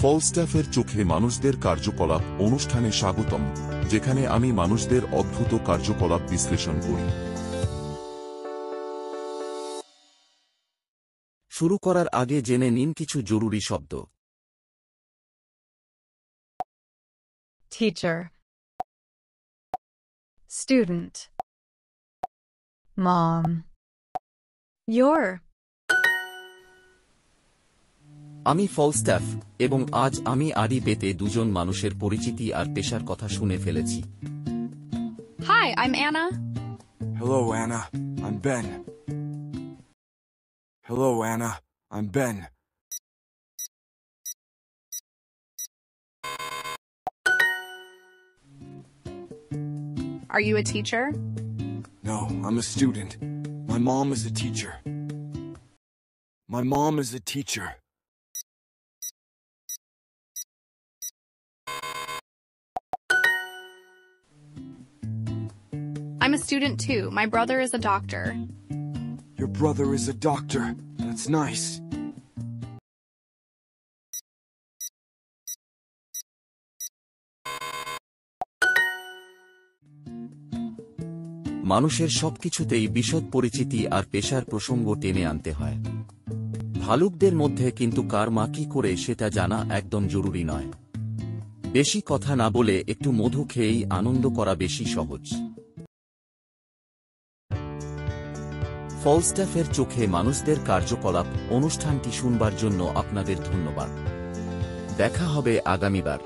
ফলস্টাফের চোখে মানুষদের কার্যকলাপ অনুষ্ঠানে স্বাগতম, যেখানে আমি মানুষদের অদ্ভুত কার্যকলাপ বিশ্লেষণ করি। শুরু করার আগে জেনে নিন কিছু জরুরি শব্দ। Teacher, student, mom, your. আমি ফলস্টাফ, এবং আজ আমি আড়ি পেতে দুজন মানুষের পরিচিতি আর পেশার কথা শুনে ফেলেছি। Hi, I'm Anna. Hello, Anna. I'm Ben. Hello, Anna. I'm Ben. Are you a teacher? No, I'm a student. My mom is a teacher. My mom is a teacher. I'm a student too. My brother is a doctor. Your brother is a doctor. That's nice. মানুষের সবকিছুতেই বিশদ পরিচিতি আর পেশার প্রসঙ্গ টেনে আনতে হয়। ভালুকদের মধ্যে কিন্তু কার মা কি করে সেটা জানা একদম জরুরি নয়। বেশি কথা না বলে একটু মধু খেয়েই আনন্দ করা বেশি সহজ। ফলস্টাফের চোখে মানুষদের কার্যকলাপ অনুষ্ঠানটি শুনবার জন্য আপনাদের ধন্যবাদ। দেখা হবে আগামীবার।